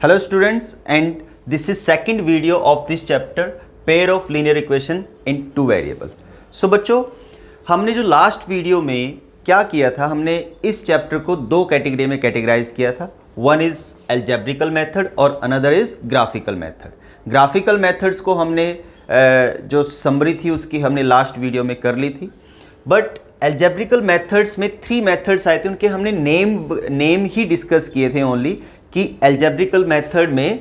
Hello students, and this is second video of this chapter pair of linear equation in two variable. So बच्चों, हमने जो last video में क्या किया था, हमने इस चैप्टर को दो कैटेगरी में कैटेगराइज किया था. वन इज एल्जेब्रिकल मेथड और another is graphical method. Graphical methods को हमने जो समरी थी उसकी हमने लास्ट वीडियो में कर ली थी. बट एल्जेब्रिकल मेथड्स में 3 मेथड्स आए थे, उनके हमने नेम ही डिस्कस किए थे ओनली, कि एल्जेब्रिकल मेथड में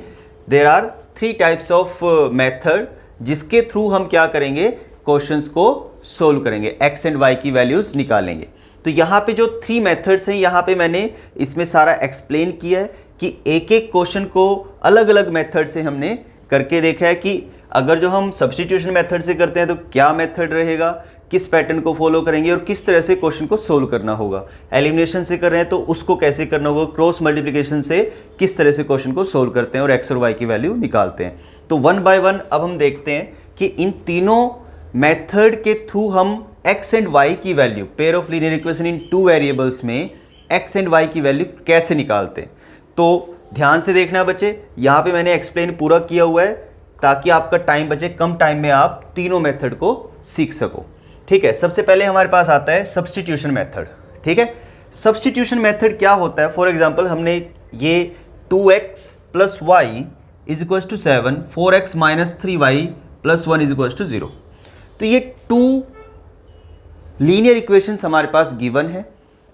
there are 3 types of method जिसके थ्रू हम क्या करेंगे, क्वेश्चंस को सोल्व करेंगे, एक्स एंड वाई की वैल्यूज़ निकालेंगे. तो यहाँ पे जो 3 मेथड्स हैं, यहाँ पे मैंने इसमें सारा एक्सप्लेन किया है कि एक एक क्वेश्चन को अलग अलग मेथड से हमने करके देखा है कि अगर जो हम सब्स्टिट्यूशन मेथड से करते हैं तो क्या मेथड रहेगा, किस पैटर्न को फॉलो करेंगे और किस तरह से क्वेश्चन को सोल्व करना होगा. एलिमिनेशन से कर रहे हैं तो उसको कैसे करना होगा, क्रॉस मल्टीप्लिकेशन से किस तरह से क्वेश्चन को सोल्व करते हैं और एक्स और वाई की वैल्यू निकालते हैं. तो वन बाय वन अब हम देखते हैं कि इन तीनों मेथड के थ्रू हम एक्स एंड वाई की value, pair of linear equation in 2 variables में एक्स एंड वाई की वैल्यू कैसे निकालते हैं. तो ध्यान से देखना बच्चे, यहाँ पे मैंने एक्सप्लेन पूरा किया हुआ है ताकि आपका टाइम बचे, कम टाइम में आप तीनों मेथड को सीख सको. ठीक है, सबसे पहले हमारे पास आता है सब्स्टिट्यूशन मेथड. ठीक है, सब्स्टिट्यूशन मेथड क्या होता है, फॉर एग्जांपल हमने ये 2x plus y is equal to 7, 4x minus 3y plus 1 is equal to 0. तो ये 2 लीनियर इक्वेशंस हमारे पास गिवन है.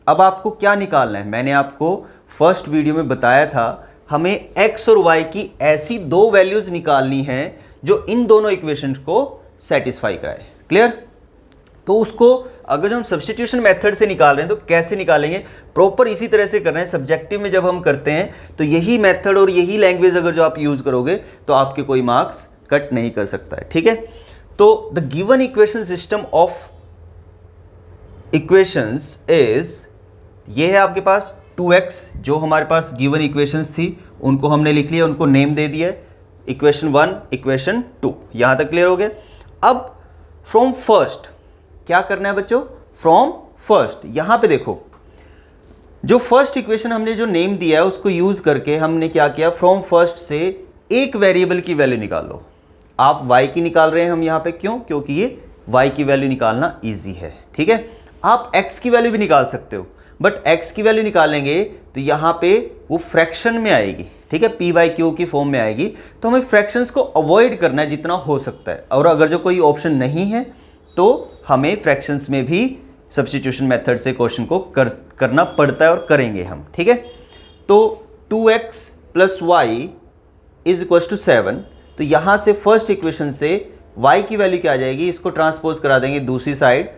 अब आपको क्या निकालना है, मैंने आपको फर्स्ट वीडियो में बताया था, हमें x और y की ऐसी 2 वैल्यूज निकालनी है जो इन दोनों इक्वेशंस को सेटिस्फाई कराए. क्लियर? तो उसको अगर जो हम सब्स्टिट्यूशन मेथड से निकाल रहे हैं तो कैसे निकालेंगे, प्रॉपर इसी तरह से करना है. सब्जेक्टिव में जब हम करते हैं तो यही मेथड और यही लैंग्वेज अगर जो आप यूज करोगे तो आपके कोई मार्क्स कट नहीं कर सकता है. ठीक है, तो the given equation system of equations is, ये है आपके पास 2x, जो हमारे पास गिवन इक्वेशंस थी उनको हमने लिख लिया, उनको नेम दे दिया, इक्वेशन 1 इक्वेशन 2. यहां तक क्लियर हो गया. अब फ्रॉम फर्स्ट क्या करना है बच्चों, फ्रॉम फर्स्ट, यहां पे देखो जो फर्स्ट इक्वेशन हमने जो नेम दिया है उसको यूज करके हमने क्या किया, फ्रॉम फर्स्ट से एक वेरिएबल की वैल्यू निकाल लो. आप y की निकाल रहे हैं हम यहां पे, क्यों, क्योंकि ये y की वैल्यू निकालना इजी है. ठीक है, आप x की वैल्यू भी निकाल सकते हो, बट x की वैल्यू निकालेंगे तो यहां पे वो फ्रैक्शन में आएगी. ठीक है, p बाई क्यू की फॉर्म में आएगी. तो हमें फ्रैक्शंस को अवॉइड करना है जितना हो सकता है, और अगर जो कोई ऑप्शन नहीं है तो हमें फ्रैक्शंस में भी सब्स्टिट्यूशन मेथड से क्वेश्चन को करना पड़ता है और करेंगे हम. ठीक है, तो 2x plus y is equal to 7. तो यहां से फर्स्ट इक्वेशन से y की वैल्यू क्या आ जाएगी, इसको ट्रांसपोज करा देंगे दूसरी साइड.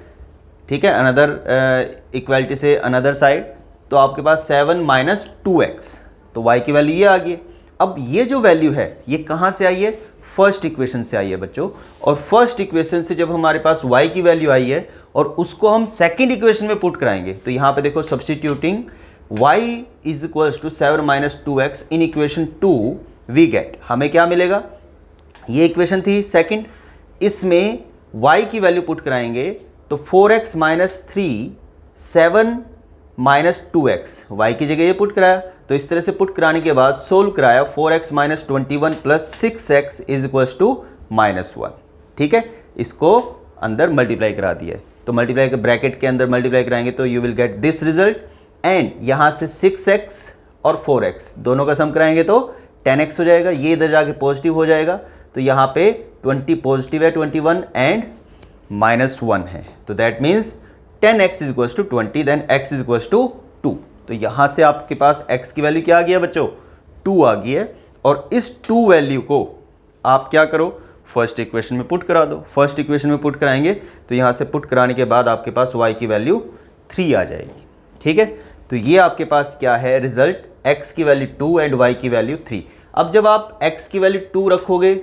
ठीक है, अनदर इक्वालिटी से अनदर साइड, तो आपके पास 7 माइनस 2x, तो y की वैल्यू ये आ गई. अब ये जो वैल्यू है ये कहाँ से आई है, फर्स्ट इक्वेशन से आई है बच्चों. और फर्स्ट इक्वेशन से जब हमारे पास y की वैल्यू आई है और उसको हम सेकंड इक्वेशन में पुट कराएंगे, तो यहाँ पे देखो substituting y is equal to 7 minus 2x in equation 2 we get, हमें क्या मिलेगा, ये इक्वेशन थी सेकंड, इसमें y की वैल्यू पुट कराएंगे तो 4x minus 3, 7 minus 2x, y की जगह ये पुट कराया. तो इस तरह से पुट कराने के बाद सोल्व कराया, 4x minus 21 plus 6x is equal to minus 1. ठीक है, इसको अंदर मल्टीप्लाई करा दिया है, तो मल्टीप्लाई के ब्रैकेट के अंदर मल्टीप्लाई कराएंगे तो you will get this result. And यहाँ से 6x और 4x दोनों का सम कराएंगे तो 10x हो जाएगा, ये इधर जाके पॉजिटिव हो जाएगा. तो यहाँ पे 20 पॉजिटिव है, 21 एंड माइनस 1 है, तो that means 10x is equal to 20, then x is equal to 2. तो यहां से आपके पास x की वैल्यू क्या आ गया बच्चों, 2 आ गई है. और इस 2 वैल्यू को आप क्या करो, फर्स्ट इक्वेशन में पुट करा दो. फर्स्ट इक्वेशन में पुट कराएंगे तो यहां से पुट कराने के बाद आपके पास y की वैल्यू 3 आ जाएगी. ठीक है, तो ये आपके पास क्या है रिजल्ट, x की वैल्यू 2 एंड y की वैल्यू 3. अब जब आप x की वैल्यू 2 रखोगे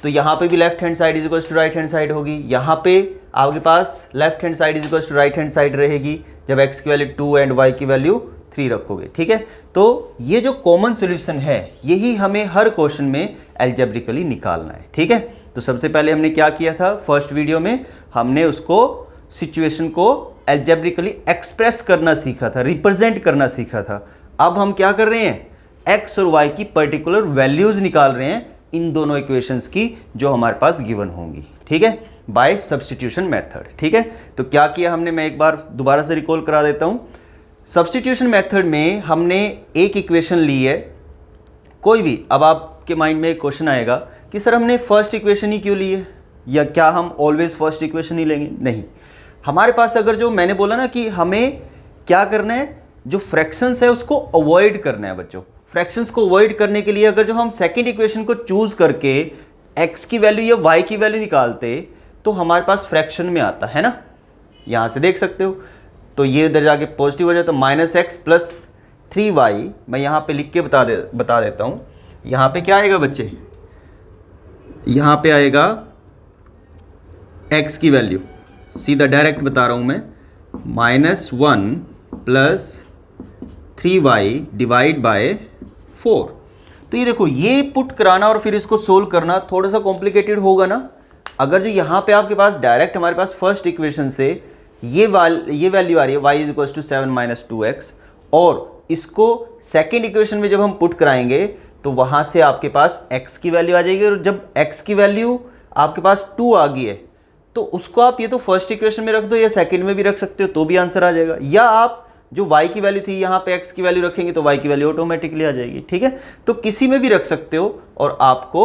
तो यहाँ पे भी left hand side is equal to right hand side होगी, यहाँ पे आपके पास left hand side is equal to right hand side रहेगी जब x की वैल्यू 2 एंड y की वैल्यू 3 रखोगे. ठीक है, तो ये जो कॉमन सॉल्यूशन है यही हमें हर क्वेश्चन में एल्जेब्रिकली निकालना है. ठीक है, तो सबसे पहले हमने क्या किया था, फर्स्ट वीडियो में हमने उसको सिचुएशन को एल्जेब्रिकली एक्सप्रेस करना सीखा था, रिप्रेजेंट करना सीखा था. अब हम क्या कर रहे हैं, x और y की पर्टिकुलर वैल्यूज निकाल रहे हैं इन दोनों इक्वेशंस की जो हमारे पास गिवन होंगी, ठीक है, बाय सब्स्टिट्यूशन मेथड। ठीक है, तो क्या किया हमने, मैं एक बार दोबारा से रिकॉल करा देता हूं। सब्स्टिट्यूशन मेथड में हमने एक इक्वेशन ली है, कोई भी, अब आपके माइंड में एक क्वेश्चन आएगा कि सर हमने फर्स्ट इक्वेशन ही क्यों ली है, या क्या हम ऑलवेज फर्स्ट इक्वेशन ही लेंगे? नहीं, हमारे पास अगर जो मैंने बोला ना कि हमें क्या करना है, जो फ्रैक्शंस है उसको अवॉइड करना है बच्चों। फ्रैक्शंस को अवॉइड करने के लिए अगर जो हम सेकंड इक्वेशन को चूज करके x की वैल्यू या y की वैल्यू निकालते तो हमारे पास फ्रैक्शन में आता है ना, यहां से देख सकते हो। तो ये उधर जाके पॉजिटिव हो जाए तो -x प्लस 3y, मैं यहां पे लिख के बता देता हूं। यहां पे क्या आएगा बच्चे, यहां पे आएगा x की वैल्यू, सीधा डायरेक्ट बता रहा हूं मैं, -1 प्लस 3y डिवाइड बाय 4। तो ये देखो, ये पुट कराना और फिर इसको सोल्व करना थोड़ा सा कॉम्प्लिकेटेड होगा ना। अगर जो यहाँ पे आपके पास डायरेक्ट हमारे पास फर्स्ट इक्वेशन से ये वैल्यू आ रही है y = 7 - 2x, और इसको सेकेंड इक्वेशन में जब हम पुट कराएंगे तो वहाँ से आपके पास x की वैल्यू आ जाएगी, और जब x की वैल्यू आपके पास 2 आ गई है तो उसको आप ये तो फर्स्ट इक्वेशन में रख दो या सेकेंड में भी रख सकते हो तो भी आंसर आ जाएगा, या आप जो y की वैल्यू थी यहाँ पे x की वैल्यू रखेंगे तो y की वैल्यू ऑटोमेटिकली आ जाएगी। ठीक है, तो किसी में भी रख सकते हो और आपको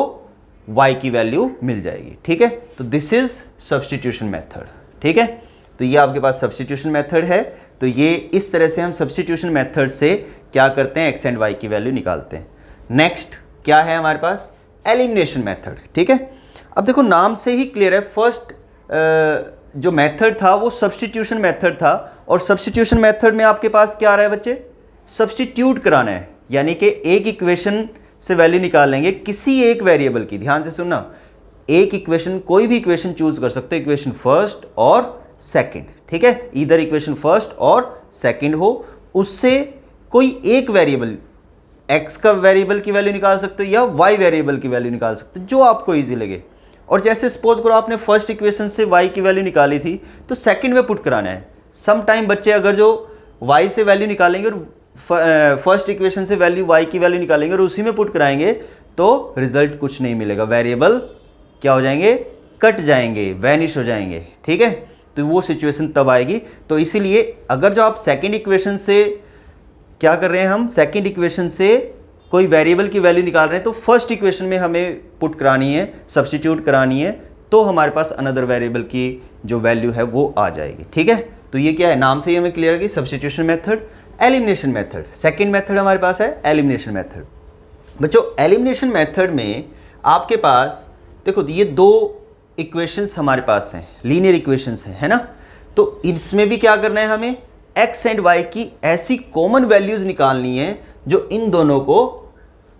y की वैल्यू मिल जाएगी। ठीक है, तो दिस इज सब्स्टिट्यूशन मेथड। ठीक है, तो ये आपके पास सब्स्टिट्यूशन मेथड है। तो ये इस तरह से हम सब्स्टिट्यूशन मेथड से क्या करते हैं, x एंड y की वैल्यू निकालते हैं। नेक्स्ट क्या है हमारे पास, एलिमिनेशन मेथड। ठीक है, अब देखो नाम से ही क्लियर है, फर्स्ट जो मेथड था वो सब्स्टिट्यूशन मेथड था, और सब्स्टिट्यूशन मेथड में आपके पास क्या आ रहा है बच्चे, सब्स्टिट्यूट कराना है, यानी कि एक इक्वेशन से वैल्यू निकाल लेंगे किसी एक वेरिएबल की। ध्यान से सुनना, एक इक्वेशन, कोई भी इक्वेशन चूज कर सकते हो, इक्वेशन फर्स्ट और सेकंड। ठीक है, इधर इक्वेशन फर्स्ट और सेकंड हो, उससे कोई एक वेरिएबल, x का वेरिएबल की वैल्यू निकाल सकते हो या y वेरिएबल की वैल्यू निकाल सकते हो, जो आपको इजी लगे। और जैसे सपोज करो आपने फर्स्ट इक्वेशन से y की वैल्यू निकाली थी तो सेकंड में पुट कराना है। सम टाइम बच्चे अगर जो y से वैल्यू निकालेंगे और फर्स्ट इक्वेशन से वैल्यू y की वैल्यू निकालेंगे और उसी में पुट कराएंगे तो रिजल्ट कुछ नहीं मिलेगा, वेरिएबल क्या हो जाएंगे, कट जाएंगे, वैनिश हो जाएंगे। ठीक है, तो वो सिचुएशन तब आएगी। तो इसीलिए अगर जो आप सेकेंड इक्वेशन से क्या कर रहे हैं, हम सेकेंड इक्वेशन से कोई वेरिएबल की वैल्यू निकाल रहे हैं तो फर्स्ट इक्वेशन में हमें पुट करानी है, सब्स्टिट्यूट करानी है, तो हमारे पास अनदर वेरिएबल की जो वैल्यू है वो आ जाएगी। ठीक है, तो ये क्या है, नाम से ही हमें क्लियर है कि substitution method. Elimination method, second method हमारे पास है एलिमिनेशन मेथड। बच्चों एलिमिनेशन मेथड में आपके पास देखो ये दो इक्वेशंस हमारे पास हैं, लीनियर इक्वेशंस हैं, है ना। तो इसमें भी क्या करना है, हमें x एंड y की ऐसी कॉमन वैल्यूज निकालनी है जो इन दोनों को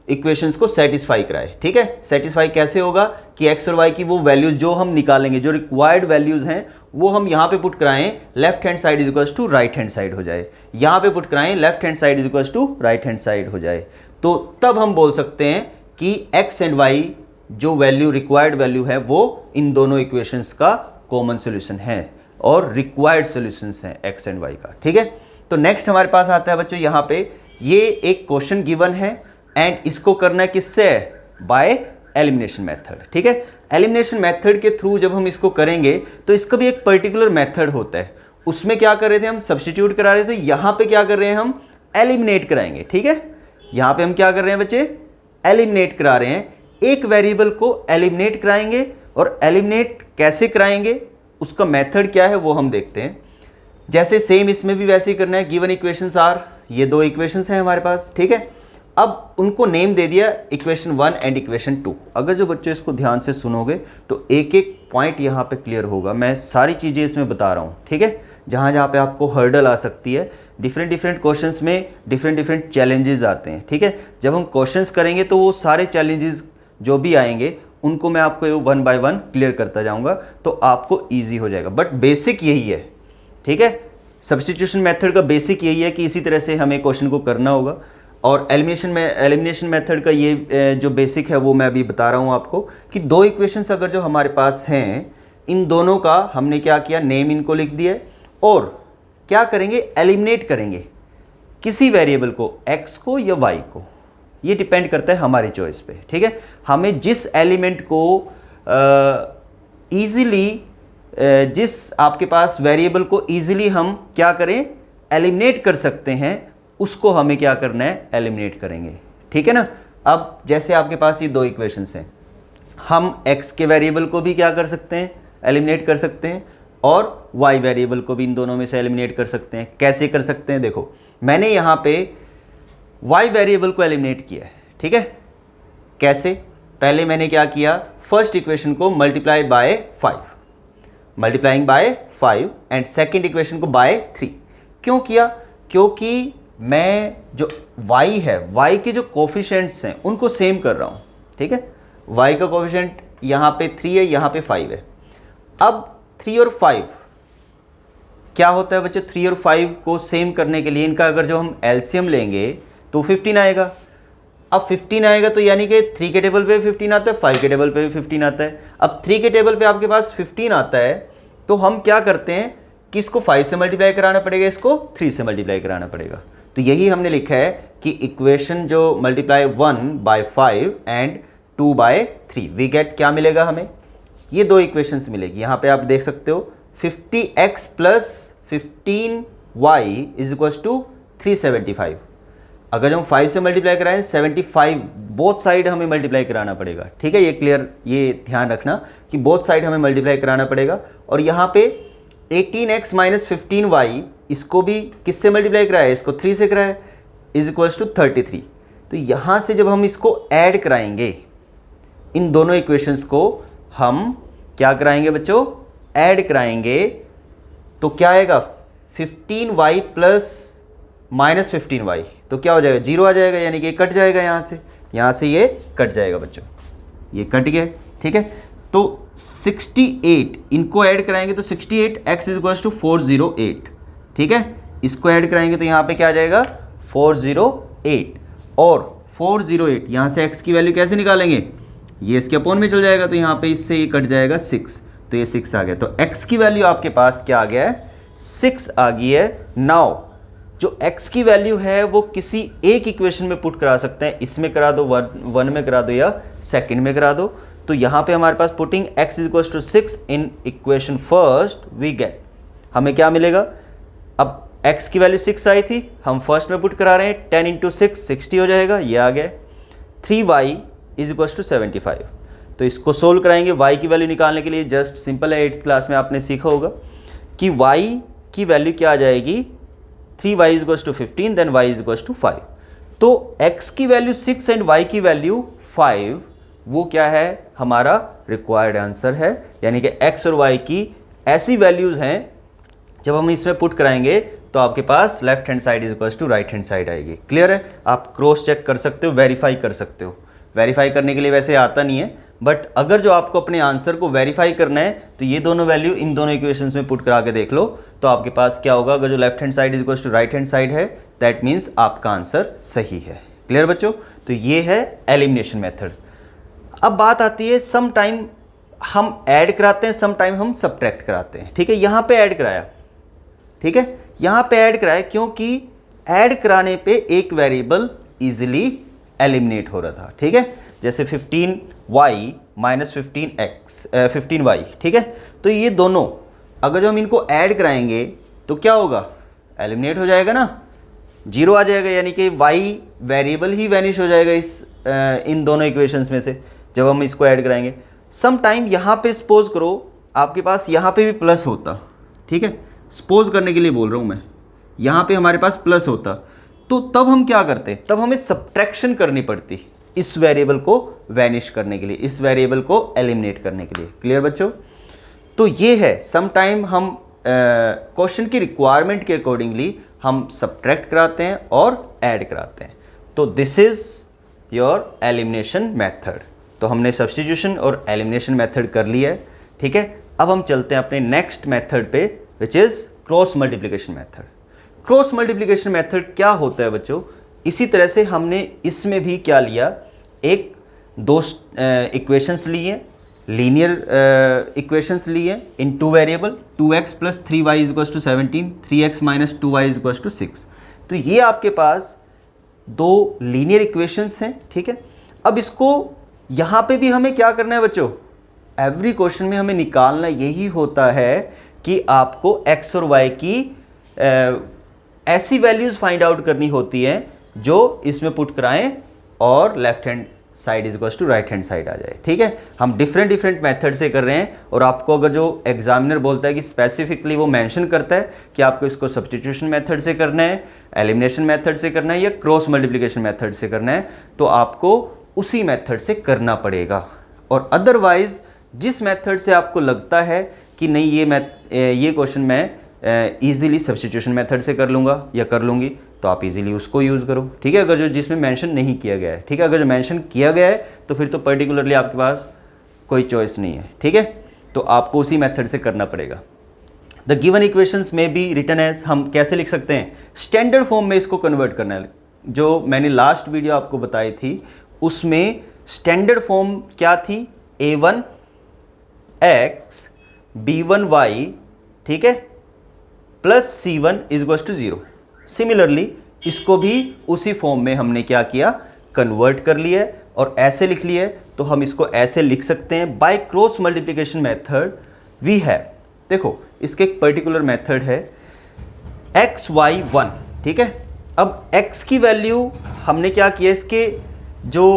इक्वेशंस को सेटिस्फाई कराए। ठीक है, सेटिस्फाई कैसे होगा कि x और y की वो वैल्यूज जो हम निकालेंगे, जो रिक्वायर्ड वैल्यूज हैं वो हम यहाँ पे पुट कराएं, left hand side is equals to right hand side हो जाए, यहाँ पे पुट कराएं left hand side is equals to right hand side हो जाए, तो तब हम बोल सकते हैं कि x एंड y जो वैल्यू रिक्वायर्ड वैल्यू है वो इन दोनों इक्वेशंस का कॉमन सोल्यूशन है और रिक्वायर्ड सोल्यूशंस हैं x एंड y का। ठीक है, तो नेक्स्ट हमारे पास आता है बच्चों, यहाँ पे ये एक क्वेश्चन गिवन है एंड इसको करना है किससे, बाय एलिमिनेशन मेथड। ठीक है, एलिमिनेशन मेथड के थ्रू जब हम इसको करेंगे तो इसका भी एक पर्टिकुलर मेथड होता है। उसमें क्या कर रहे थे हम, सब्स्टिट्यूट करा रहे थे, यहाँ पे क्या कर रहे हैं हम, एलिमिनेट कराएंगे। ठीक है, यहाँ पे हम क्या कर रहे हैं बच्चे, एलिमिनेट करा रहे हैं, एक वेरिएबल को एलिमिनेट कराएंगे, और एलिमिनेट कैसे कराएंगे उसका मेथड क्या है वो हम देखते हैं। जैसे सेम इसमें भी वैसे ही करना है, गिवन इक्वेशंस आर, ये दो इक्वेशंस हैं हमारे पास। ठीक है, अब उनको नेम दे दिया इक्वेशन 1 एंड इक्वेशन 2। अगर जो बच्चे इसको ध्यान से सुनोगे तो एक एक पॉइंट यहाँ पे क्लियर होगा, मैं सारी चीज़ें इसमें बता रहा हूँ। ठीक है, जहाँ जहाँ पे आपको हर्डल आ सकती है, डिफरेंट क्वेश्चंस में डिफरेंट चैलेंजेस आते हैं। ठीक है, जब हम क्वेश्चंस करेंगे तो वो सारे चैलेंजेस जो भी आएंगे उनको मैं आपको 1 बाय 1 क्लियर करता जाऊंगा, तो आपको इजी हो जाएगा। बट बेसिक यही है। ठीक है, सब्स्टिट्यूशन मेथड का बेसिक यही है कि इसी तरह से हमें क्वेश्चन को करना होगा, और एलिमिनेशन मेथड का ये जो बेसिक है वो मैं अभी बता रहा हूँ आपको, कि दो इक्वेशंस अगर जो हमारे पास हैं, इन दोनों का हमने क्या किया, नेम इनको लिख दिया, और क्या करेंगे, एलिमिनेट करेंगे किसी वेरिएबल को, x को या y को। ये डिपेंड करता है हमारी चॉइस पे, ठीक है। हमें जिस एलिमेंट को ईजिली जिस आपके पास वेरिएबल को ईजिली हम क्या करें, एलिमिनेट कर सकते हैं, उसको हमें क्या करना है, एलिमिनेट करेंगे, ठीक है ना। अब जैसे आपके पास ये दो इक्वेशंस हैं, हम x के वेरिएबल को भी क्या कर सकते हैं, एलिमिनेट कर सकते हैं, और y वेरिएबल को भी इन दोनों में से एलिमिनेट कर सकते हैं। कैसे कर सकते हैं, देखो मैंने यहाँ पे y वेरिएबल को एलिमिनेट किया है, ठीक है। कैसे, पहले मैंने क्या किया, फर्स्ट इक्वेशन को multiply by 5, multiplying by 5 and second equation को बाय 3। क्यों किया, क्योंकि मैं जो y है, y के जो कोफिशिएंट्स हैं उनको सेम कर रहा हूँ, ठीक है। y का कोफिशिएंट यहाँ पे 3 है, यहाँ पे 5 है। अब 3 और 5 क्या होता है बच्चों, 3 और 5 को सेम करने के लिए इनका अगर जो हम एलसीएम लेंगे तो 15 आएगा। अब 15 आएगा तो यानी कि 3 के टेबल पे 15 आता है, 5 के टेबल पे भी 15 आता है। अब 3 के टेबल पे आपके पास 15 आता है तो हम क्या करते हैं कि इसको 5 से मल्टीप्लाई कराना पड़ेगा, इसको 3 से मल्टीप्लाई कराना पड़ेगा। तो यही हमने लिखा है कि इक्वेशन जो multiply 1 by 5 and 2 by 3 we get, क्या मिलेगा हमें, ये दो इक्वेशंस मिलेगी। यहाँ पे आप देख सकते हो 50x plus 15y is equal to 375। अगर जो हम 5 से मल्टीप्लाई कराएं 75, बोथ साइड हमें मल्टीप्लाई कराना पड़ेगा, ठीक है। ये क्लियर, ये ध्यान रखना कि बोथ साइड हमें मल्टीप्लाई कराना पड़ेगा। और यहाँ पे 18x माइनस 15y, इसको भी किससे मल्टीप्लाई कराया है, इसको 3 से कराया, इज इक्वल्स टू 33। तो यहाँ से जब हम इसको ऐड कराएंगे, इन दोनों इक्वेशंस को हम क्या कराएंगे बच्चों, ऐड कराएंगे, तो क्या आएगा 15y प्लस माइनस 15y, तो क्या हो जाएगा, 0 आ जाएगा, यानी कि कट जाएगा यहाँ से ये कट जाएगा बच्चों, ये कट गया, ठीक है। तो 68 इनको ऐड कराएंगे तो 68x इज इक्वल टू 408, ठीक है। इसको ऐड कराएंगे तो यहाँ पे क्या आ जाएगा 408, और 408 यहाँ से x की वैल्यू कैसे निकालेंगे, ये इसके अपोन में चल जाएगा, तो यहाँ पे इससे ये कट जाएगा 6, तो ये 6 आ गया। तो x की वैल्यू आपके पास क्या आ गया है, 6 आ गई है। नाउ जो x की वैल्यू है वो किसी एक इक्वेशन में पुट करा सकते हैं, इसमें करा दो, 1 में करा दो, या सेकंड में करा दो। तो यहाँ पे हमारे पास putting x is equal to 6 in equation first we get, हमें क्या मिलेगा, अब x की वैल्यू 6 आई थी, हम फर्स्ट में पुट करा रहे हैं, 10 इंटू 6 60 हो जाएगा, ये आ गया। 3y इज इक्वल टू 75, तो इसको सोल्व कराएंगे। y की वैल्यू निकालने के लिए जस्ट सिंपल है, 8th क्लास में आपने सीखा होगा कि y की वैल्यू क्या आ जाएगी, 3y is equal to 15, then y is equal to 5। तो x की वैल्यू 6 एंड y की वैल्यू 5, वो क्या है, हमारा रिक्वायर्ड आंसर है। यानी कि x और y की ऐसी वैल्यूज हैं जब हम इसमें पुट कराएंगे तो आपके पास left hand side is equal to right hand side आएगी। क्लियर है, आप क्रॉस चेक कर सकते हो, वेरीफाई कर सकते हो। वेरीफाई करने के लिए वैसे आता नहीं है, बट अगर जो आपको अपने आंसर को वेरीफाई करना है तो ये दोनों वैल्यू इन दोनों इक्वेशंस में पुट करा के देख लो, तो आपके पास क्या होगा, अगर जो left hand side is equal to right hand side है, दैट मीन्स आपका आंसर सही है। क्लियर बच्चों, तो ये है एलिमिनेशन मेथड। अब बात आती है, सम टाइम हम ऐड कराते हैं, सम टाइम हम सब्ट्रैक्ट कराते हैं, ठीक है। यहाँ पे ऐड कराया, ठीक है, यहाँ पे ऐड कराया क्योंकि ऐड कराने पे एक वेरिएबल इजीली एलिमिनेट हो रहा था, ठीक है। जैसे 15y माइनस 15y, ठीक है। तो ये दोनों अगर जो हम इनको ऐड कराएंगे तो क्या होगा, एलिमिनेट हो जाएगा ना, 0 आ जाएगा, यानी कि y वेरिएबल ही वैनिश हो जाएगा इन दोनों इक्वेशंस में से जब हम इसको ऐड कराएंगे। सम टाइम यहाँ पे सपोज करो आपके पास यहाँ पे भी प्लस होता, ठीक है, सपोज करने के लिए बोल रहा हूँ मैं, यहाँ पे हमारे पास प्लस होता, तो तब हम क्या करते, तब हमें सब्ट्रैक्शन करनी पड़ती इस वेरिएबल को वैनिश करने के लिए, इस वेरिएबल को एलिमिनेट करने के लिए। क्लियर बच्चों, तो ये है, सम टाइम हम क्वेश्चन की रिक्वायरमेंट के अकॉर्डिंगली हम सब्ट्रैक्ट कराते हैं और ऐड कराते हैं। तो this is your elimination method. तो हमने सब्स्टिट्यूशन और एलिमिनेशन मेथड कर लिया है, ठीक है। अब हम चलते हैं अपने नेक्स्ट मेथड पे, which is cross multiplication method. Cross multiplication method क्या होता है बच्चों, इसी तरह से हमने इसमें भी क्या लिया, एक दो इक्वेशंस लिए, लीनियर इक्वेशंस लिए in two variable, 2x plus 3y is equal to 17, 3x minus 2y is equal to 6। तो ये आपके पास दो लीनियर इक्वेशंस हैं, ठीक है। अब इसको यहाँ पे भी हमें क्या करना है बच्चों, एवरी क्वेश्चन में हमें निकालना यही होता है कि आपको x और y की ऐसी वैल्यूज फाइंड आउट करनी होती हैं जो इसमें पुट कराएं और left hand side is equals to right hand side आ जाए, ठीक है। हम डिफरेंट मेथड से कर रहे हैं और आपको अगर जो एग्जामिनर बोलता है कि स्पेसिफिकली वो मेंशन करता है कि आपको इसको सब्स्टिट्यूशन मेथड से करना है, एलिमिनेशन मेथड से करना है या क्रॉस मल्टीप्लिकेशन मेथड से करना है, तो आपको उसी मेथड से करना पड़ेगा। और अदरवाइज जिस मेथड से आपको लगता है कि नहीं ये क्वेश्चन मैं इजीली सब्स्टिट्यूशन मेथड से कर लूँगा या कर लूँगी, तो आप इजीली उसको यूज़ करो, ठीक है। अगर जो जिसमें मेंशन नहीं किया गया है, ठीक है, अगर जो मेंशन किया गया है तो फिर तो पर्टिकुलरली आपके पास कोई चॉइस नहीं है, ठीक है। तो आपको उसी मेथड से करना पड़ेगा। द गिवन इक्वेशंस में बी रिटन एज, हम कैसे लिख सकते हैं, स्टैंडर्ड फॉर्म में इसको कन्वर्ट करना है। जो मैंने लास्ट वीडियो आपको बताई थी उसमें स्टैंडर्ड फॉर्म क्या थी, a1 x b1 y, ठीक है, plus c1 is equals to 0। Similarly इसको भी उसी फॉर्म में हमने क्या किया, कन्वर्ट कर लिया है और ऐसे लिख लिया है। तो हम इसको ऐसे लिख सकते हैं, by cross multiplication method we have, देखो इसके एक पर्टिकुलर मेथड है xy1, ठीक है। अब x की वैल्यू हमने क्या किया, इसके जो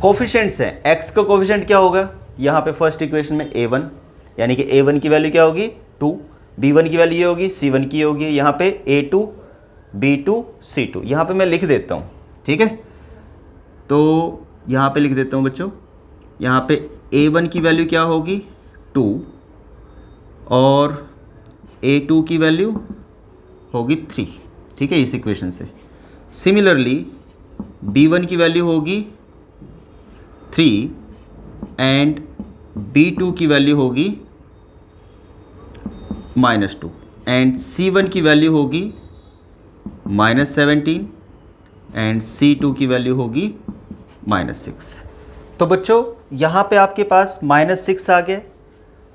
कोफिशिएंट्स हैं, x का कोफिशिएंट क्या होगा, यहाँ पे फर्स्ट इक्वेशन में a1, यानी कि a1 की वैल्यू क्या होगी 2, b1 की वैल्यू ये होगी, c1 की होगी, यहाँ पे a2 b2 c2, यहाँ पे मैं लिख देता हूँ, ठीक है। तो यहाँ पे लिख देता हूँ बच्चों, यहाँ पे a1 की वैल्यू क्या होगी 2 और a2 की वैल्यू होगी 3, ठीक है, इस इक्वेशन से। सिमिलरली b1 की वैल्यू होगी 3 एंड b2 की वैल्यू होगी -2 एंड c1 की वैल्यू होगी -17 एंड c2 की वैल्यू होगी -6। तो बच्चों यहाँ पे आपके पास -6 आ गए।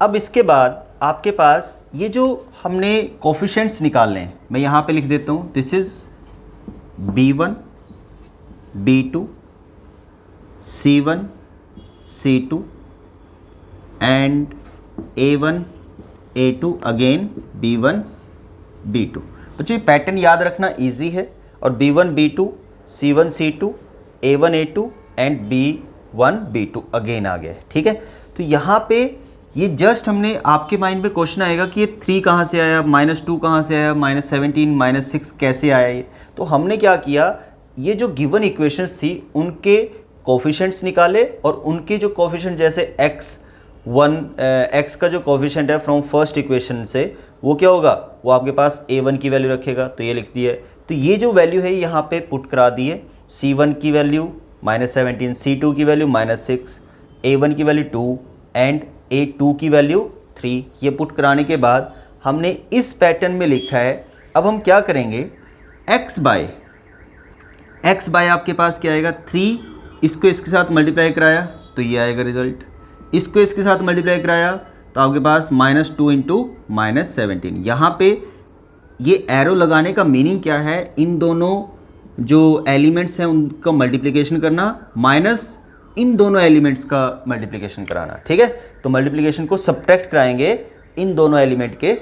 अब इसके बाद आपके पास ये जो हमने कोफिशिएंट्स निकालने हैं, मैं यहाँ पे लिख देता हूँ, this is b1 b2 c1 c2 and a1 a2 again b1 b2। बच्चों ये पैटर्न याद रखना इजी है, और b1 b2 c1 c2 a1 a2 and b1 b2 again आ गया है, ठीक है। तो यहाँ पे ये जस्ट हमने, आपके माइंड में क्वेश्चन आएगा कि ये 3 कहाँ से आया, -2 कहाँ से आया, -17 -6 कैसे आया ये। तो हमने क्या किया, ये जो गिवन इक्वेशंस थी उनके कोफिशिएंट्स निकाले और उनके जो कोफिशिएंट जैसे x का जो कोफिशिएंट है फ्रॉम फर्स्ट इक्वेशन से, वो क्या होगा, वो आपके पास a1 की वैल्यू रखेगा, तो ये लिख दिया है। तो ये जो वैल्यू है यहाँ पे पुट करा दी है, c1 की वैल्यू -17, c2 की वैल्यू -6, a1 की वैल्यू 2 एंड a2 की वैल्यू 3। ये पुट कराने के बाद हमने इस पैटर्न में लिखा है। अब हम क्या करेंगे, x बाय आपके पास क्या आएगा 3, इसको इसके साथ मल्टीप्लाई कराया तो ये आएगा रिजल्ट, इसको इसके साथ मल्टीप्लाई कराया तो आपके पास -2 इंटू -17। यहाँ पे ये एरो लगाने का मीनिंग क्या है, इन दोनों जो एलिमेंट्स हैं उनका मल्टीप्लिकेशन करना माइनस इन दोनों एलिमेंट्स का मल्टीप्लिकेशन कराना, ठीक है। तो मल्टीप्लिकेशन को सब्ट्रैक्ट कराएंगे इन दोनों एलिमेंट के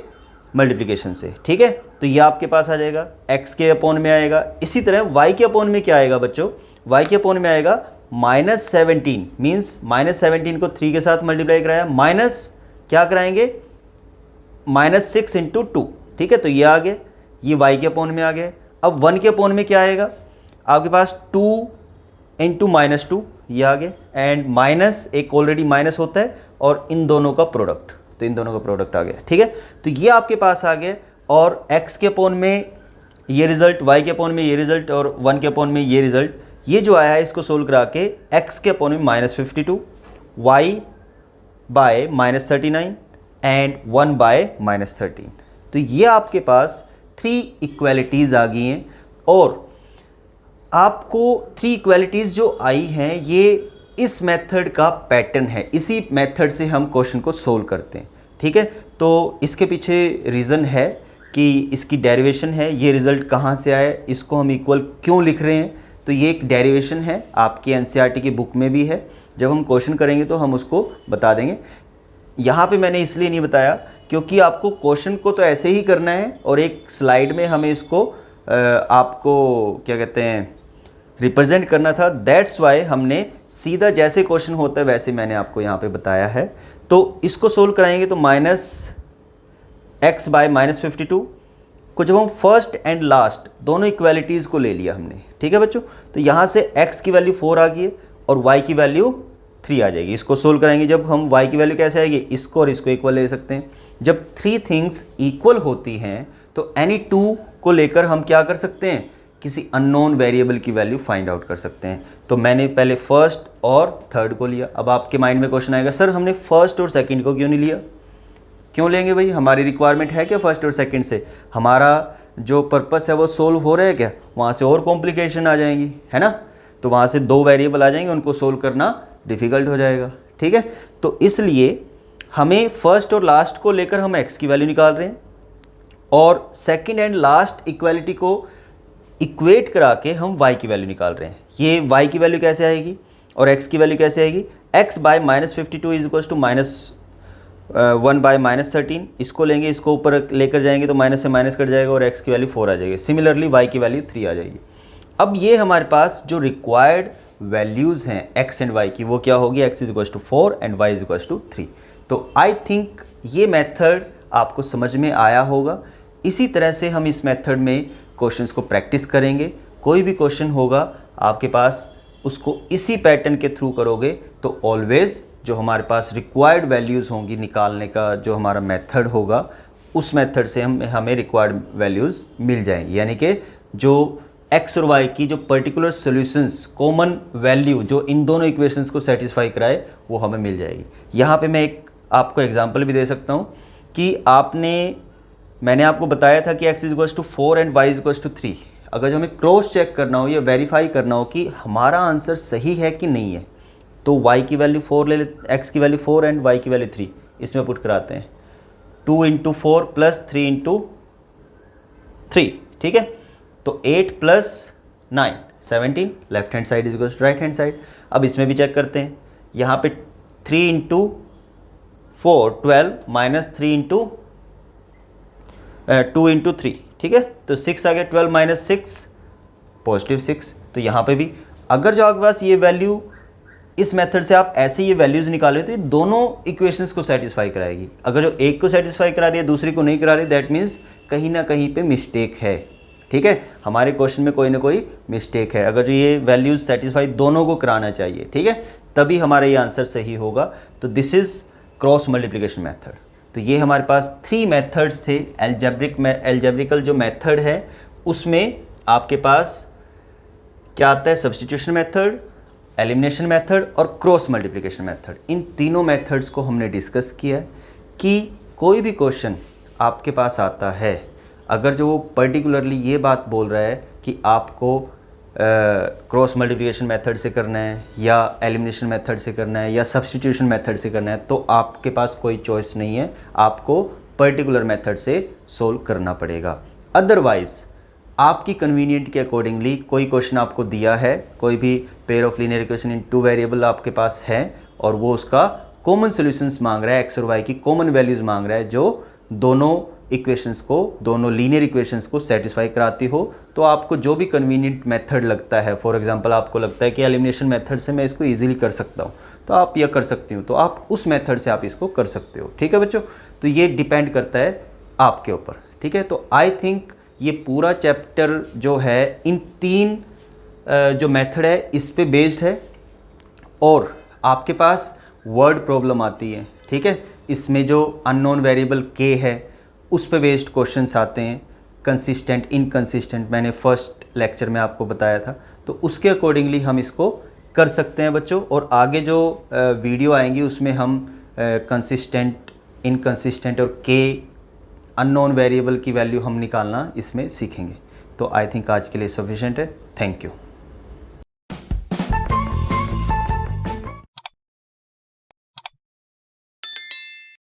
मल्टीप्लिकेशन से, ठीक है। तो ये आपके पास आ जाएगा, x के अपॉन में आएगा। इसी तरह y के अपॉन में क्या आएगा बच्चों, y के अपॉन में आएगा -17, मीन्स -17 को 3 के साथ मल्टीप्लाई कराया, माइनस क्या कराएंगे -6 इंटू 2, ठीक है। तो ये आ गया, ये y के अपॉन में आ गया। अब 1 के अपॉन में क्या आएगा आपके पास 2 इंटू -2, ये आ गया, एंड माइनस एक ऑलरेडी माइनस होता है और इन दोनों का प्रोडक्ट, तो इन दोनों का प्रोडक्ट आ गया, ठीक है। तो ये आपके पास आ गया, और x के अपॉन में ये रिजल्ट, y के अपॉन में ये रिजल्ट और 1 के अपॉन में ये रिजल्ट, ये जो आया है इसको सोल्व करा के x के अपॉन में -52, y बाय -39 एंड 1 बाय -13। तो ये आपके पास 3 इक्वालिटीज़ आ गई हैं, और आपको 3 इक्वालिटीज़ जो आई हैं ये इस मेथड का पैटर्न है, इसी मेथड से हम क्वेश्चन को सोल्व करते हैं, ठीक है। तो इसके पीछे रीज़न है कि इसकी डेरिवेशन है, ये रिज़ल्ट कहाँ से आया, इसको हम इक्वल क्यों लिख रहे हैं। तो ये एक डेरिवेशन है, आपकी एनसीईआरटी की बुक में भी है। जब हम क्वेश्चन करेंगे तो हम उसको बता देंगे। यहाँ पे मैंने इसलिए नहीं बताया क्योंकि आपको क्वेश्चन को तो ऐसे ही करना है और एक स्लाइड में हमें इसको आपको क्या कहते हैं रिप्रेजेंट करना था। दैट्स वाई हमने सीधा जैसे क्वेश्चन होता है वैसे मैंने आपको यहाँ पे बताया है। तो इसको सोल्व कराएंगे तो -x/-52 को जब हम फर्स्ट एंड लास्ट दोनों इक्वालिटीज़ को ले लिया हमने, ठीक है बच्चों, तो यहाँ से x की वैल्यू 4 आ गई है और y की वैल्यू 3 आ जाएगी। इसको सोल्व कराएंगे जब हम y की वैल्यू कैसे आएगी, इसको और इसको इक्वल ले सकते हैं। जब 3 थिंग्स इक्वल होती हैं तो एनी 2 को लेकर हम क्या कर सकते हैं, किसी अननोन वेरिएबल की वैल्यू फाइंड आउट कर सकते हैं। तो मैंने पहले फर्स्ट और थर्ड को लिया। अब आपके माइंड में क्वेश्चन आएगा, सर हमने फर्स्ट और सेकंड को क्यों नहीं लिया। क्यों लेंगे भाई, हमारी रिक्वायरमेंट है क्या फर्स्ट और सेकंड से, हमारा जो पर्पस है वो सोल्व हो रहा है क्या, वहाँ से और कॉम्प्लिकेशन आ जाएंगी, है ना। तो वहाँ से 2 वेरिएबल आ जाएंगे, उनको सोल्व करना डिफ़िकल्ट हो जाएगा, ठीक है। तो इसलिए हमें फर्स्ट और लास्ट को लेकर हम x की वैल्यू निकाल रहे हैं और सेकंड एंड लास्ट इक्वालिटी को इक्वेट करा के हम y की वैल्यू निकाल रहे हैं। ये y की वैल्यू कैसे आएगी और x की वैल्यू कैसे आएगी, x/-52 इज इक्वल टू -1/-13। इसको लेंगे, इसको ऊपर लेकर जाएंगे तो माइनस से माइनस कट जाएगा और x की वैल्यू 4 आ जाएगी। सिमिलरली y की वैल्यू 3 आ जाएगी। अब ये हमारे पास जो रिक्वायर्ड वैल्यूज़ हैं x एंड y की वो क्या होगी, x is equal to 4 and y is equal to 3। तो आई थिंक ये मेथड आपको समझ में आया होगा। इसी तरह से हम इस मेथड में क्वेश्चंस को प्रैक्टिस करेंगे। कोई भी क्वेश्चन होगा आपके पास, उसको इसी पैटर्न के थ्रू करोगे तो ऑलवेज जो हमारे पास रिक्वायर्ड वैल्यूज़ होंगी निकालने का जो हमारा मेथड होगा, उस मेथड से हमें रिक्वायर्ड वैल्यूज़ मिल जाएंगी। यानी कि जो x और y की जो पर्टिकुलर सॉल्यूशंस कॉमन वैल्यू जो इन दोनों इक्वेशंस को सेटिस्फाई कराए वो हमें मिल जाएगी। यहाँ पे मैं एक आपको एग्जांपल भी दे सकता हूँ कि मैंने आपको बताया था कि x is equal to 4 and y is equal to 3। अगर जो हमें क्रॉस चेक करना हो या वेरीफाई करना हो कि हमारा आंसर सही है कि नहीं है, तो y की वैल्यू 4 ले लेते, x की वैल्यू 4 एंड y की वैल्यू 3 इसमें पुट कराते हैं। 2 × 4 + 3 × 3, ठीक है। तो 8 + 9 17, left hand side is equal to right hand side. अब इसमें भी चेक करते हैं, यहाँ पे 3 × 4 12 - 3 × 2 × 3, ठीक है। तो 6 आ गया, 12 - 6 +6। तो यहाँ पे भी अगर जो आपके पास ये वैल्यू इस मेथड से आप ऐसे ये वैल्यूज़ निकाले तो ये दोनों इक्वेशंस को सेटिस्फाई कराएगी। अगर जो एक को सेटिस्फाई करा रही है दूसरी को नहीं करा रही, दैट मीन्स कहीं ना कहीं पे मिस्टेक है, ठीक है। हमारे क्वेश्चन में कोई ना कोई मिस्टेक है। अगर जो ये वैल्यूज़ सेटिस्फाई दोनों को कराना चाहिए, ठीक है, तभी हमारा ये आंसर सही होगा। तो this is cross multiplication method. तो ये हमारे पास 3 मेथड्स थे। एल्जेब्रिकल जो मेथड है उसमें आपके पास क्या आता है, सब्स्टिट्यूशन मेथड, एलिमिनेशन मेथड और क्रॉस मल्टीप्लिकेशन मेथड। इन तीनों मेथड्स को हमने डिस्कस किया है कि कोई भी क्वेश्चन आपके पास आता है, अगर जो वो पर्टिकुलरली ये बात बोल रहा है कि आपको क्रॉस मल्टीप्लिकेशन मेथड से करना है या एलिमिनेशन मेथड से करना है या सब्स्टिट्यूशन मेथड से करना है, तो आपके पास कोई चॉइस नहीं है, आपको पर्टिकुलर मेथड से सोल्व करना पड़ेगा। अदरवाइज़ आपकी कन्वीनियंट के अकॉर्डिंगली कोई क्वेश्चन आपको दिया है, कोई भी pair of linear equation in 2 variable आपके पास है और वो उसका कॉमन सॉल्यूशंस मांग रहा है, x और y की कॉमन वैल्यूज़ मांग रहा है जो दोनों इक्वेशंस को, दोनों लीनियर इक्वेशंस को सेटिस्फाई कराती हो, तो आपको जो भी कन्वीनियंट मेथड लगता है, फॉर एग्जांपल आपको लगता है कि एलिमिनेशन मेथड से मैं इसको इजीली कर सकता हूँ, तो आप यह कर सकती हो, तो आप उस मेथड से आप इसको कर सकते हो, ठीक है बच्चों। तो ये डिपेंड करता है आपके ऊपर, ठीक है। तो आई थिंक ये पूरा चैप्टर जो है इन 3 जो मेथड है इस पे बेस्ड है और आपके पास वर्ड प्रॉब्लम आती है, ठीक है। इसमें जो अननोन वेरिएबल k है उस पे बेस्ड क्वेश्चंस आते हैं, कंसिस्टेंट, इनकंसिस्टेंट, मैंने फर्स्ट लेक्चर में आपको बताया था, तो उसके अकॉर्डिंगली हम इसको कर सकते हैं बच्चों। और आगे जो वीडियो आएंगी उसमें हम कंसिस्टेंट, इनकंसिस्टेंट और k अननोन वेरिएबल की वैल्यू हम निकालना इसमें सीखेंगे। तो आई थिंक आज के लिए सफिशिएंट है। Thank you.